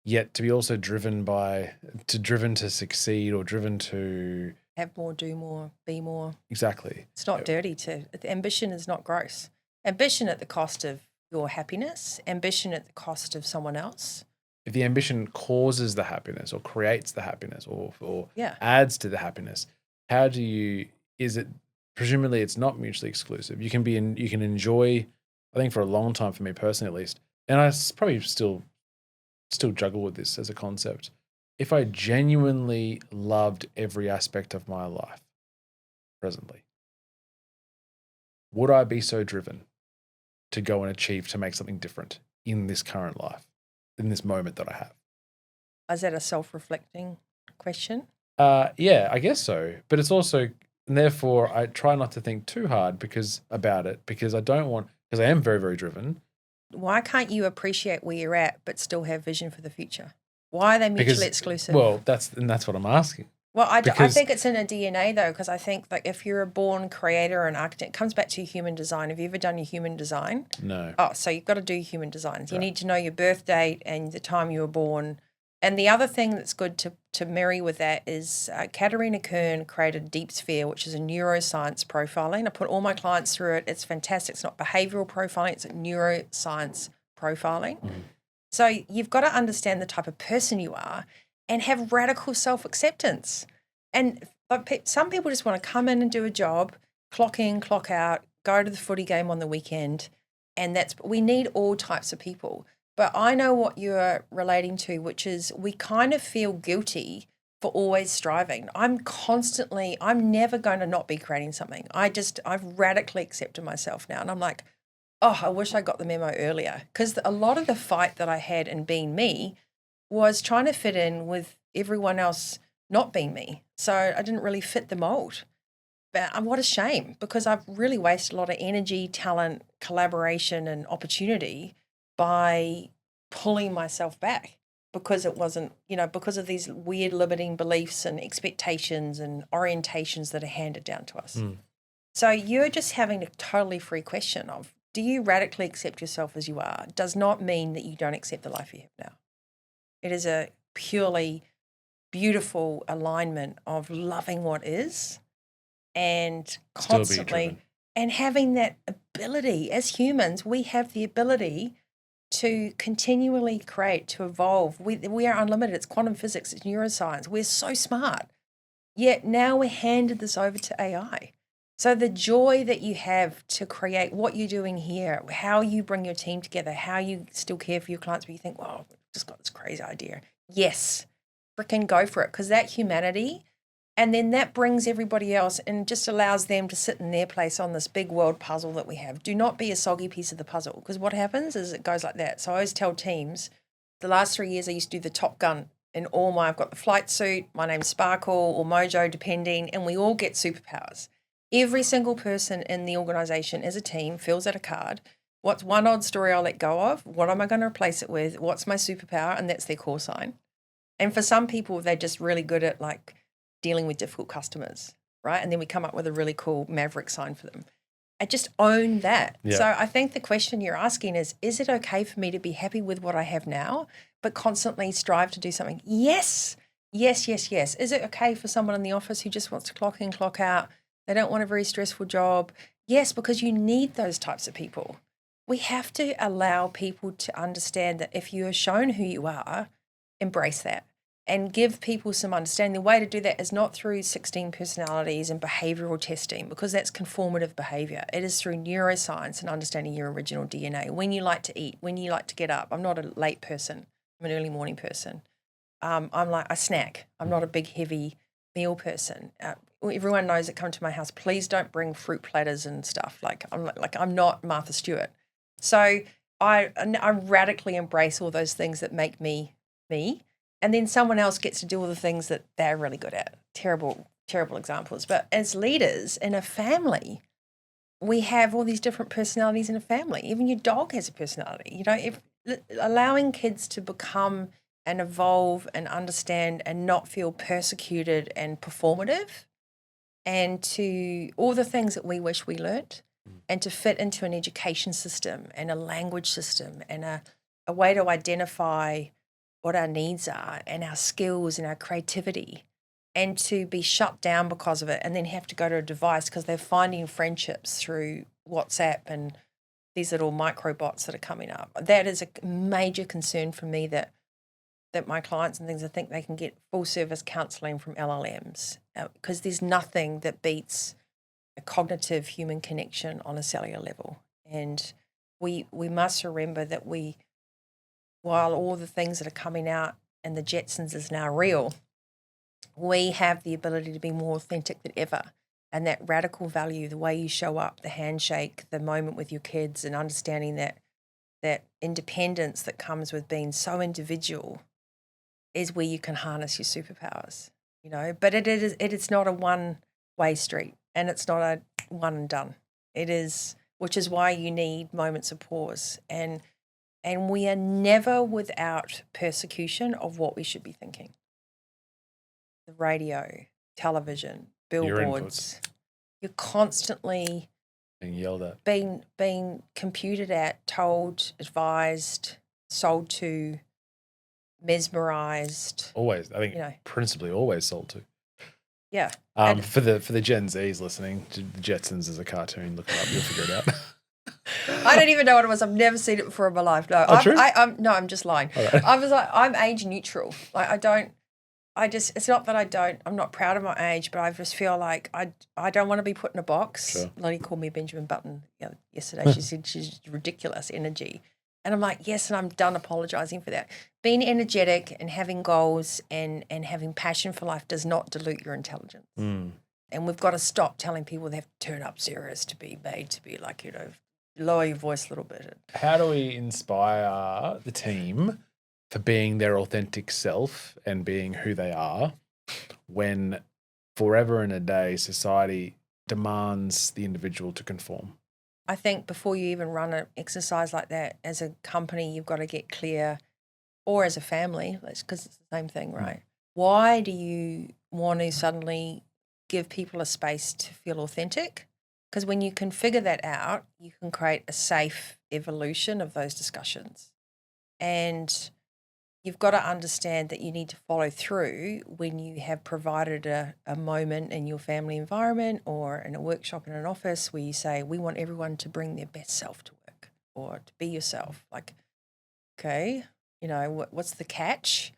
yet to be also driven to succeed, or driven to have more, do more, be more. Exactly. It's not dirty ambition is not gross. Ambition at the cost of your happiness, ambition at the cost of someone else. If the ambition causes the happiness or creates the happiness or adds to the happiness, presumably it's not mutually exclusive. You can enjoy, I think for a long time, for me personally at least, and I probably still juggle with this as a concept. If I genuinely loved every aspect of my life presently, would I be so driven to go and achieve, to make something different in this current life, in this moment that I have? Is that a self-reflecting question? Yeah, I guess so. But it's also, and therefore I try not to think too hard because I am very, very driven. Why can't you appreciate where you're at but still have vision for the future? Why are they mutually exclusive? Well, that's what I'm asking. Well, I think it's in a DNA though, because I think like if you're a born creator or an architect, it comes back to human design. Have you ever done your human design? No. Oh, so you've got to do human design. You need to know your birth date and the time you were born. And the other thing that's good to marry with that is Katarina Kern created Deep Sphere, which is a neuroscience profiling. I put all my clients through it. It's fantastic. It's not behavioral profiling. It's neuroscience profiling. Mm-hmm. So you've got to understand the type of person you are and have radical self-acceptance. And some people just want to come in and do a job, clock in, clock out, go to the footy game on the weekend, and we need all types of people. But I know what you're relating to, which is we kind of feel guilty for always striving. I'm never going to not be creating something. I've radically accepted myself now. And I'm like, oh, I wish I got the memo earlier. Because a lot of the fight that I had in being me was trying to fit in with everyone else not being me. So I didn't really fit the mold. But what a shame, because I've really wasted a lot of energy, talent, collaboration, and opportunity by pulling myself back because it wasn't, because of these weird limiting beliefs and expectations and orientations that are handed down to us. So you're just having a totally free question of, do you radically accept yourself as you are? Does not mean that you don't accept the life you have now. It is a purely beautiful alignment of loving what is and constantly and having that ability. As humans, we have the ability to continually create, to evolve. We are unlimited. It's quantum physics, it's neuroscience. We're so smart. Yet now we're handed this over to AI. So the joy that you have to create what you're doing here, how you bring your team together, how you still care for your clients, but you think, wow, I've just got this crazy idea. Yes, freaking go for it, because that humanity, and then that brings everybody else and just allows them to sit in their place on this big world puzzle that we have. Do not be a soggy piece of the puzzle, because what happens is it goes like that. So I always tell teams, the last 3 years I used to do the Top Gun in I've got the flight suit, my name's Sparkle or Mojo, depending, and we all get superpowers. Every single person in the organisation as a team fills out a card. What's one odd story I'll let go of? What am I going to replace it with? What's my superpower? And that's their core sign. And for some people, they're just really good at like dealing with difficult customers, right? And then we come up with a really cool maverick sign for them. I just own that. Yeah. So I think the question you're asking is it okay for me to be happy with what I have now, but constantly strive to do something? Yes. Yes, yes, yes. Is it okay for someone in the office who just wants to clock in, clock out? They don't want a very stressful job. Yes, because you need those types of people. We have to allow people to understand that if you are shown who you are, embrace that and give people some understanding. The way to do that is not through 16 personalities and behavioral testing, because that's conformative behavior. It is through neuroscience and understanding your original DNA. When you like to eat, when you like to get up. I'm not a late person. I'm an early morning person. I snack. I'm not a big, heavy meal person. Everyone knows that come to my house, please don't bring fruit platters and stuff. I'm not Martha Stewart. So I radically embrace all those things that make me me, and then someone else gets to do all the things that they're really good at. Terrible examples. But as leaders in a family, we have all these different personalities in a family. Even your dog has a personality. Allowing kids to become and evolve and understand and not feel persecuted and performative, and to all the things that we wish we learnt, and to fit into an education system and a language system and a way to identify what our needs are and our skills and our creativity, and to be shut down because of it and then have to go to a device because they're finding friendships through WhatsApp and these little microbots that are coming up. That is a major concern for me, that my clients and things, I think they can get full service counselling from LLMs, because there's nothing that beats a cognitive human connection on a cellular level. And we must remember that while all the things that are coming out and the Jetsons is now real, we have the ability to be more authentic than ever. And that radical value, the way you show up, the handshake, the moment with your kids, and understanding that independence that comes with being so individual is where you can harness your superpowers, But it's not a one-way street, and it's not a one and done. It is, which is why you need moments of pause. And we are never without persecution of what we should be thinking. The radio, television, billboards. You're constantly being yelled at, being computed at, told, advised, sold to, mesmerized. Always, I think, principally always sold to. Yeah. For the Gen Zs listening, the Jetsons is a cartoon. Look it up, you'll figure it out. I don't even know what it was. I've never seen it before in my life. No, I'm just lying. Right. I was like, I'm age neutral. It's not that I'm not proud of my age, but I just feel like I don't want to be put in a box. Sure. Lottie called me Benjamin Button yesterday. She said she's ridiculous energy. And I'm like, yes, and I'm done apologising for that. Being energetic and having goals and having passion for life does not dilute your intelligence. Mm. And we've got to stop telling people they have to turn up serious to be made to be like, lower your voice a little bit. How do we inspire the team for being their authentic self and being who they are when forever and a day society demands the individual to conform? I think before you even run an exercise like that as a company, you've got to get clear, or as a family, because it's the same thing, right? Why do you want to suddenly give people a space to feel authentic? Because when you can figure that out, you can create a safe evolution of those discussions. And you've got to understand that you need to follow through when you have provided a moment in your family environment or in a workshop in an office where you say, we want everyone to bring their best self to work or to be yourself. Like, okay, what's the catch?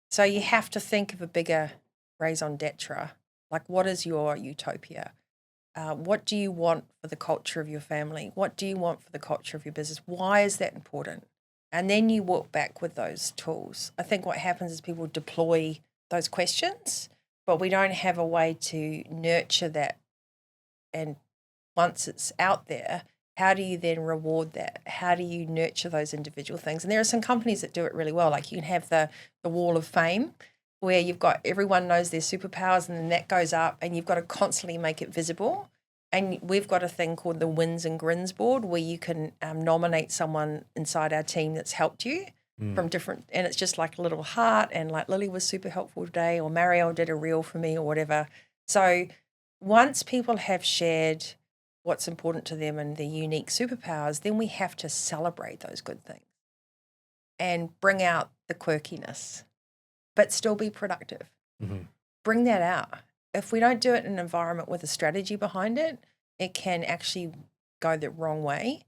So you have to think of a bigger raison d'etre. Like, what is your utopia? What do you want for the culture of your family? What do you want for the culture of your business? Why is that important? And then you walk back with those tools. I think what happens is people deploy those questions, but we don't have a way to nurture that. And once it's out there, how do you then reward that? How do you nurture those individual things? And there are some companies that do it really well. Like you can have the wall of fame where you've got everyone knows their superpowers and then that goes up and you've got to constantly make it visible. And we've got a thing called the Wins and Grins board where you can nominate someone inside our team that's helped you from different, and it's just like a little heart and like Lily was super helpful today or Marielle did a reel for me or whatever. So once people have shared what's important to them and their unique superpowers, then we have to celebrate those good things and bring out the quirkiness, but still be productive. Mm-hmm. Bring that out. If we don't do it in an environment with a strategy behind it, it can actually go the wrong way.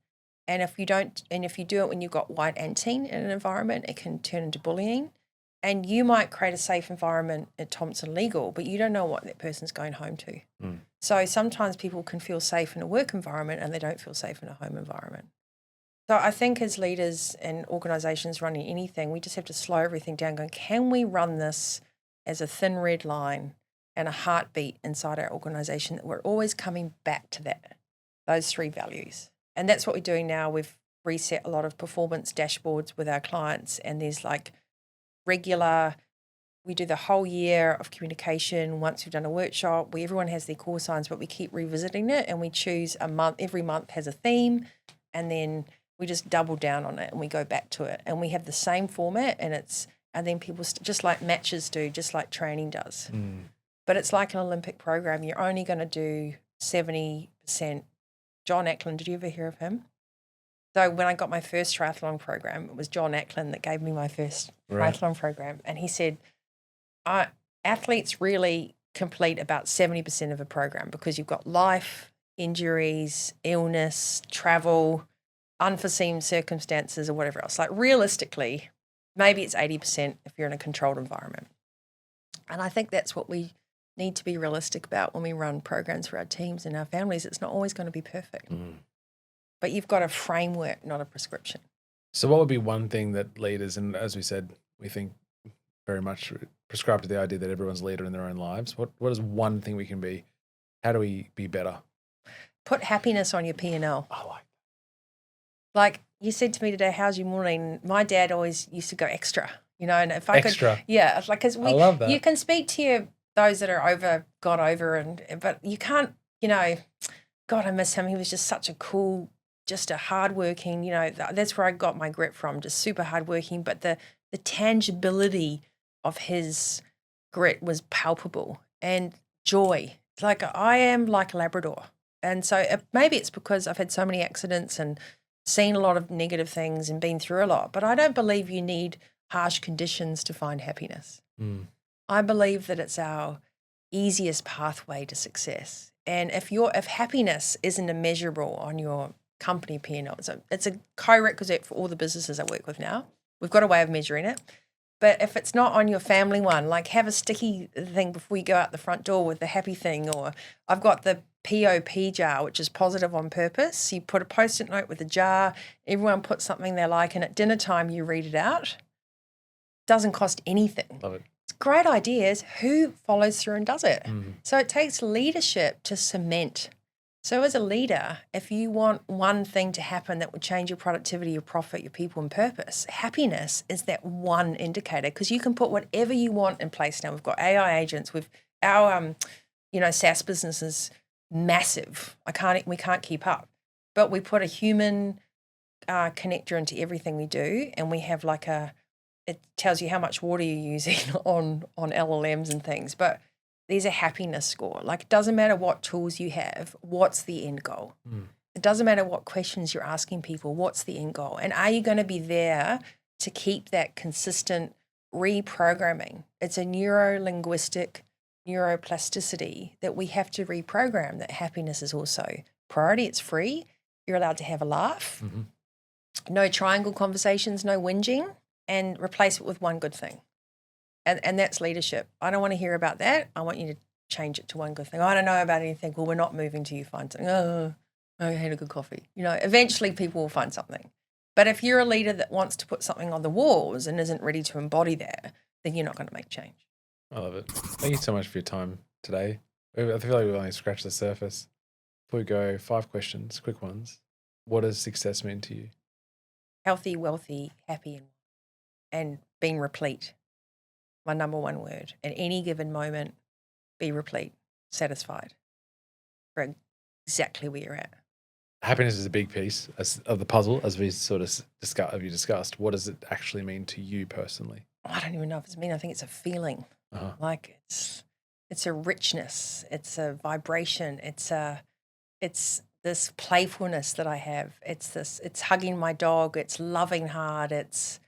And if you do it when you've got white anting in an environment, it can turn into bullying. And you might create a safe environment at Thompson Legal, but you don't know what that person's going home to. So sometimes people can feel safe in a work environment and they don't feel safe in a home environment. So I think as leaders and organisations running anything, we just have to slow everything down going, can we run this as a thin red line and a heartbeat inside our organisation that we're always coming back to those three values? And that's what we're doing now. We've reset a lot of performance dashboards with our clients and there's like we do the whole year of communication. Once we've done a workshop, everyone has their core signs, but we keep revisiting it and we choose a month. Every month has a theme and then we just double down on it and we go back to it. And we have the same format and then people, just like matches do, just like training does. But it's like an Olympic program. You're only going to do 70%. John Ackland, did you ever hear of him? So when I got my first triathlon program, it was John Ackland that gave me my first triathlon program. And he said, athletes really complete about 70% of a program because you've got life, injuries, illness, travel, unforeseen circumstances or whatever else. Like realistically, maybe it's 80% if you're in a controlled environment. And I think that's what we need to be realistic about when we run programs for our teams and our families. It's not always going to be perfect. But you've got a framework, not a prescription. So what would be one thing that leaders, and as we said, we think very much prescribe to the idea that everyone's a leader in their own lives. What is one thing we can be? How do we be better? Put happiness on your P&L. I like that. Like you said to me today, how's your morning? My dad always used to go extra, and if I extra. Could, yeah, like because I love that. You can speak to those that are got over, but you can't, God, I miss him. He was just such a cool, just a hardworking, that's where I got my grit from, just super hardworking. But the tangibility of his grit was palpable and joy. Like I am like a Labrador. And so maybe it's because I've had so many accidents and seen a lot of negative things and been through a lot, but I don't believe you need harsh conditions to find happiness. I believe that it's our easiest pathway to success. And if happiness isn't a measurable on your company P&L, it's a prerequisite for all the businesses I work with now. We've got a way of measuring it. But if it's not on your family one, like have a sticky thing before you go out the front door with the happy thing, or I've got the POP jar, which is positive on purpose. You put a Post-it note with a jar, everyone puts something they like, and at dinner time you read it out. Doesn't cost anything. Love it. It's great ideas. Who follows through and does it? So it takes leadership to cement. So as a leader, if you want one thing to happen that would change your productivity, your profit, your people and purpose, happiness is that one indicator because you can put whatever you want in place now. We've got AI agents. Our SaaS business is massive. We can't keep up. but we put a human connector into everything we do, and we have like it tells you how much water you're using on LLMs and things, but there's a happiness score. Like, it doesn't matter what tools you have, what's the end goal? It doesn't matter what questions you're asking people, what's the end goal? And are you going to be there to keep that consistent reprogramming? It's a neuro-linguistic neuroplasticity that we have to reprogram, that happiness is also priority. It's free. You're allowed to have a laugh. No triangle conversations, no whinging, and replace it with one good thing. And that's leadership. I don't want to hear about that. I want you to change it to one good thing. I don't know about anything. Well, we're not moving till you find something. Oh, I had a good coffee. Eventually people will find something. But if you're a leader that wants to put something on the walls and isn't ready to embody that, then you're not going to make change. I love it. Thank you so much for your time today. I feel like we've only scratched the surface. Before we go, 5 questions, quick ones. What does success mean to you? Healthy, wealthy, happy, and being replete. My number one word. At any given moment, be replete, satisfied for exactly where you're at. Happiness is a big piece of the puzzle, as we sort of discussed. What does it actually mean to you personally? I don't even know if it's mean. I think it's a feeling. Like it's a richness. It's a vibration. It's this playfulness that I have. It's hugging my dog. It's loving hard. It's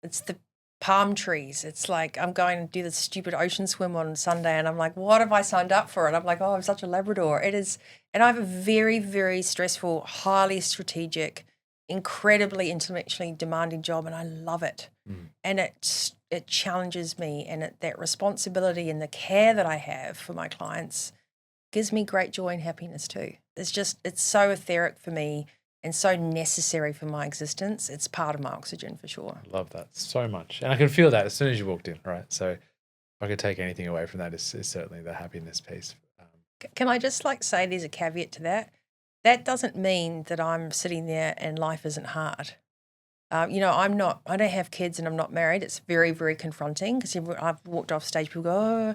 the palm trees. It's like I'm going to do this stupid ocean swim on Sunday, and I'm like, what have I signed up for? And I'm like, oh, I'm such a Labrador. It is, and I have a very, very stressful, highly strategic, incredibly intellectually demanding job, and I love it. And it challenges me, and that responsibility and the care that I have for my clients gives me great joy and happiness too. It's so etheric for me and so necessary for my existence. It's part of my oxygen for sure. I love that so much. And I can feel that as soon as you walked in, right? So if I could take anything away from that, is certainly the happiness piece. Can I just say there's a caveat to that? That doesn't mean that I'm sitting there and life isn't hard. I don't have kids and I'm not married. It's very, very confronting because I've walked off stage, people go, oh,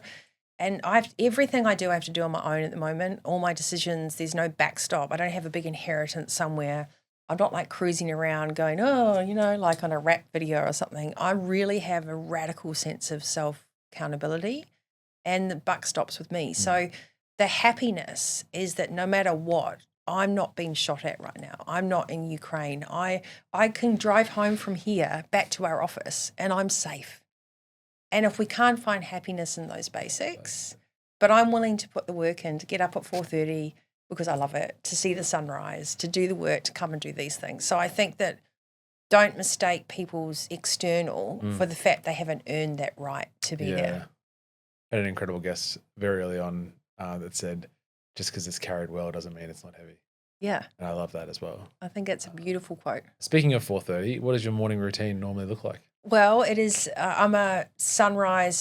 and everything I do, I have to do on my own at the moment. All my decisions, there's no backstop. I don't have a big inheritance somewhere. I'm not like cruising around going, oh, like on a rap video or something. I really have a radical sense of self-accountability, and the buck stops with me. So the happiness is that no matter what, I'm not being shot at right now. I'm not in Ukraine. I can drive home from here back to our office and I'm safe. And if we can't find happiness in those basics, but I'm willing to put the work in, to get up at 4:30 because I love it, to see the sunrise, to do the work, to come and do these things. So I think that don't mistake people's external for the fact they haven't earned that right to be there. I had an incredible guest very early on that said, just because it's carried well doesn't mean it's not heavy. Yeah. And I love that as well. I think it's a beautiful quote. Speaking of 4:30, what does your morning routine normally look like? Well, it is, I'm a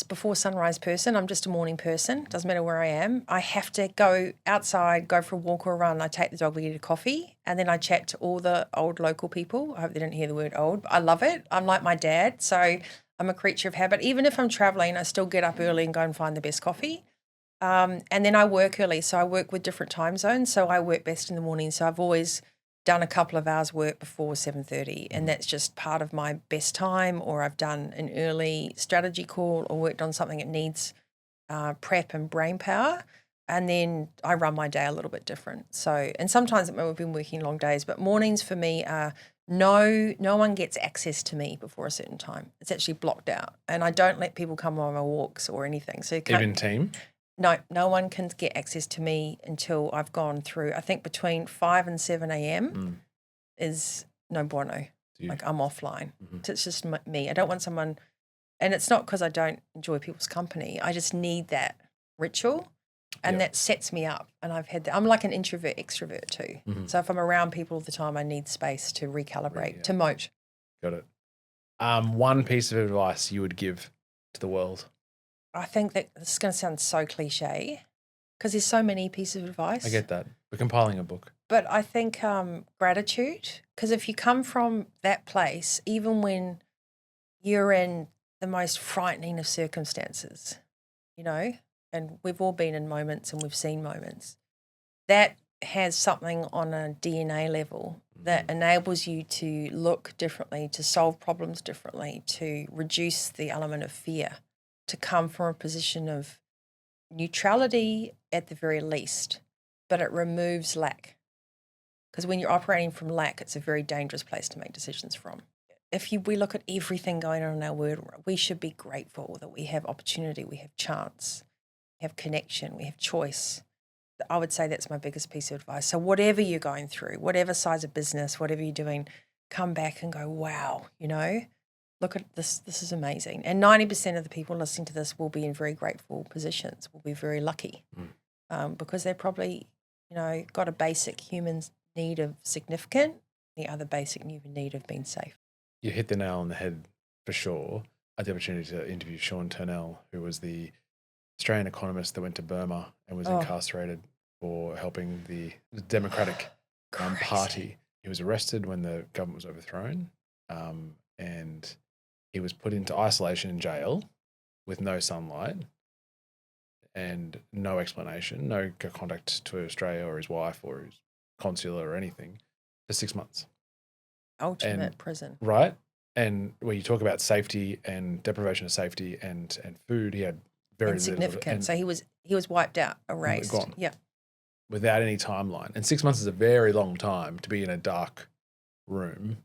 before sunrise person. I'm just a morning person. Doesn't matter where I am. I have to go outside, go for a walk or a run. I take the dog, we get a coffee, and then I chat to all the old local people. I hope they didn't hear the word old, but I love it. I'm like my dad, so I'm a creature of habit. Even if I'm traveling, I still get up early and go and find the best coffee. And then I work early, so I work with different time zones. So I work best in the morning. So I've always done a couple of hours work before 7:30, and that's just part of my best time. Or I've done an early strategy call or worked on something that needs prep and brain power, and then I run my day a little bit different. So, and sometimes we've been working long days, but mornings for me are no one gets access to me before a certain time. It's actually blocked out, and I don't let people come on my walks or anything. So even team. No one can get access to me until I've gone through, I think between 5 and 7 a.m. is no bueno. Like I'm offline. It's just me. I don't want someone, and it's not because I don't enjoy people's company. I just need that ritual, and that sets me up. And I've had that. I'm like an introvert, extrovert too. So if I'm around people all the time, I need space to recalibrate, to moat. Got it. One piece of advice you would give to the world? I think that this is going to sound so cliche because there's so many pieces of advice. I get that. We're compiling a book. But I think gratitude, because if you come from that place, even when you're in the most frightening of circumstances, and we've all been in moments and we've seen moments, that has something on a DNA level that enables you to look differently, to solve problems differently, to reduce the element of fear, to come from a position of neutrality at the very least, but it removes lack. Because when you're operating from lack, it's a very dangerous place to make decisions from. We look at everything going on in our world, we should be grateful that we have opportunity, we have chance, we have connection, we have choice. I would say that's my biggest piece of advice. So whatever you're going through, whatever size of business, whatever you're doing, come back and go, wow, look at this. This is amazing. And 90% of the people listening to this will be in very grateful positions, will be very lucky because they're probably, got a basic human need of significant, the other basic human need of being safe. You hit the nail on the head for sure. I had the opportunity to interview Sean Turnell, who was the Australian economist that went to Burma and was incarcerated for helping the Democratic Party. He was arrested when the government was overthrown, and he was put into isolation in jail with no sunlight and no explanation, no contact to Australia or his wife or his consular or anything for 6 months. Ultimate prison. Right? And when you talk about safety and deprivation of safety and food, he had very insignificant. So he was wiped out, erased. Gone. Yeah. Without any timeline. And 6 months is a very long time to be in a dark room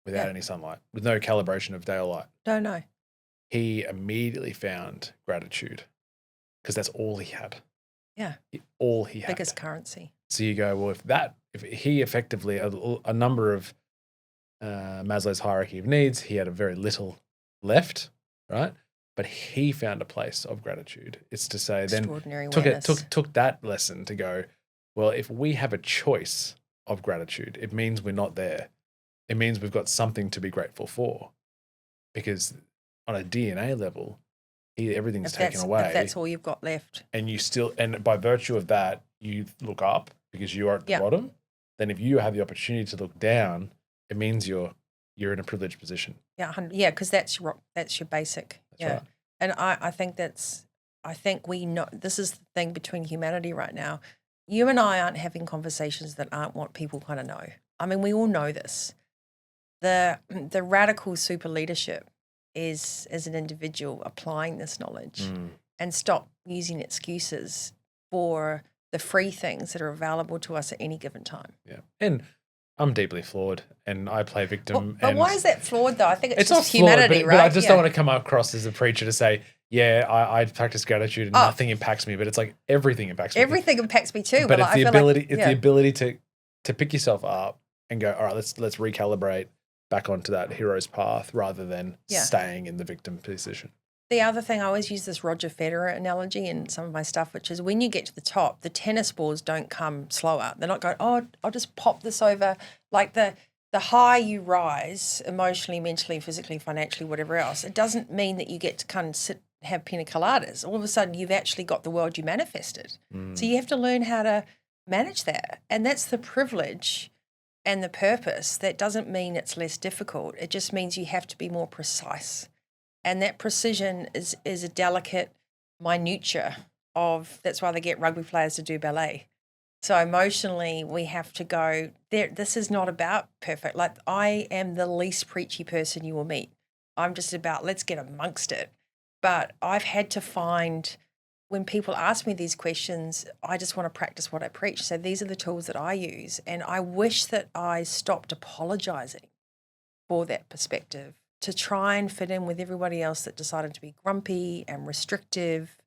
without any sunlight, with no calibration of day or light. Don't know. He immediately found gratitude because that's all he had. Yeah. All he had. Biggest currency. So you go, well, if he effectively, a number of Maslow's hierarchy of needs, he had a very little left, right? But he found a place of gratitude. It's to say, then took that lesson to go, well, if we have a choice of gratitude, it means we're not there. It means we've got something to be grateful for, because on a DNA level, everything's taken away. If that's all you've got left, and by virtue of that, you look up because you are at the bottom. Then if you have the opportunity to look down, it means you're in a privileged position. Yeah, because that's your basic. That's right. And I think we know, this is the thing between humanity right now. You and I aren't having conversations that aren't what people kind of know. I mean, we all know this. The radical super leadership is, as an individual, applying this knowledge and stop using excuses for the free things that are available to us at any given time. Yeah. And I'm deeply flawed and I play victim. But why is that flawed though? I think it's just not flawed, humanity, right? But I just don't want to come across as a preacher to say, I practice gratitude and nothing impacts me. But it's like everything impacts me. Everything impacts me too. But it's the ability to pick yourself up and go, all right, let's recalibrate back onto that hero's path rather than staying in the victim position. The other thing, I always use this Roger Federer analogy in some of my stuff, which is when you get to the top, the tennis balls don't come slower. They're not going, I'll just pop this over. Like the higher you rise emotionally, mentally, physically, financially, whatever else, it doesn't mean that you get to kind of sit, have pina coladas. All of a sudden, you've actually got the world you manifested. So you have to learn how to manage that. And that's the privilege and the purpose. That doesn't mean it's less difficult. It just means you have to be more precise. And that precision is a delicate minutia of, that's why they get rugby players to do ballet. So emotionally, we have to go, this is not about perfect. Like, I am the least preachy person you will meet. I'm just about, let's get amongst it. But I've had to find, when people ask me these questions, I just want to practice what I preach. So these are the tools that I use. And I wish that I stopped apologizing for that perspective, to try and fit in with everybody else that decided to be grumpy and restrictive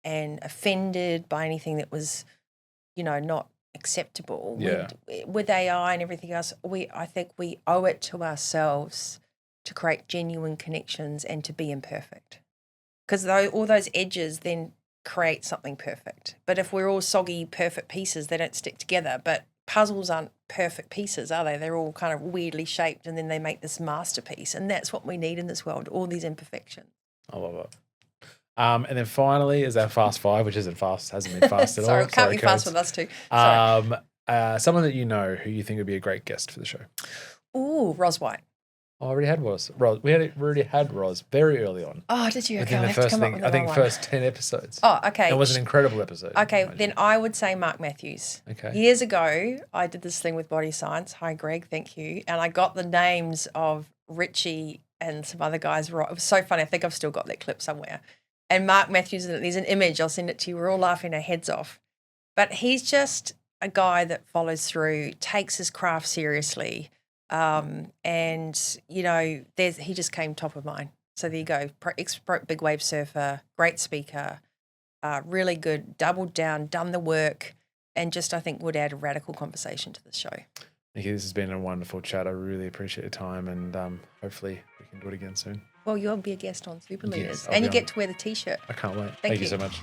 and offended by anything that was, not acceptable. Yeah. With AI and everything else, I think we owe it to ourselves to create genuine connections and to be imperfect. Because all those edges then create something perfect. But if we're all soggy, perfect pieces, they don't stick together. But puzzles aren't perfect pieces, are they? They're all kind of weirdly shaped, and then they make this masterpiece. And that's what we need in this world, all these imperfections. I love it. And then finally is our fast five, which hasn't been fast at all. Sorry, it can't be fast with us too. Someone that you know who you think would be a great guest for the show. Ooh, Ros White. Oh, I already had Roz. We already had Roz very early on. Oh, did you? Okay, Within the first thing, I think first 10 episodes. Oh, okay. It was an incredible episode. Okay, then I would say Mark Matthews. Okay. Years ago, I did this thing with Body Science. Hi, Greg. Thank you. And I got the names of Richie and some other guys. It was so funny. I think I've still got that clip somewhere. And Mark Matthews, there's an image. I'll send it to you. We're all laughing our heads off. But he's just a guy that follows through, takes his craft seriously. And, you know, he just came top of mind. So there you go. Big wave surfer, great speaker, really good, doubled down, done the work, and just I think would add a radical conversation to the show. Nikki, this has been a wonderful chat. I really appreciate your time, and hopefully we can do it again soon. Well, you'll be a guest on Super Leaders, Yes, and you get to wear the T-shirt. I can't wait. Thank you so much.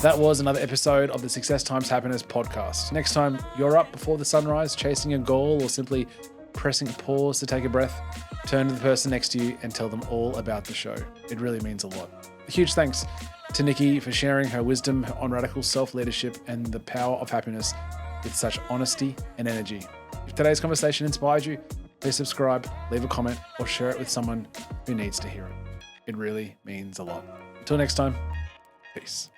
That was another episode of the Success Times Happiness podcast. Next time you're up before the sunrise, chasing a goal, or simply pressing pause to take a breath, turn to the person next to you and tell them all about the show. It really means a lot. A huge thanks to Nikki for sharing her wisdom on radical self-leadership and the power of happiness with such honesty and energy. If today's conversation inspired you, please subscribe, leave a comment, or share it with someone who needs to hear it. It really means a lot. Until next time, peace.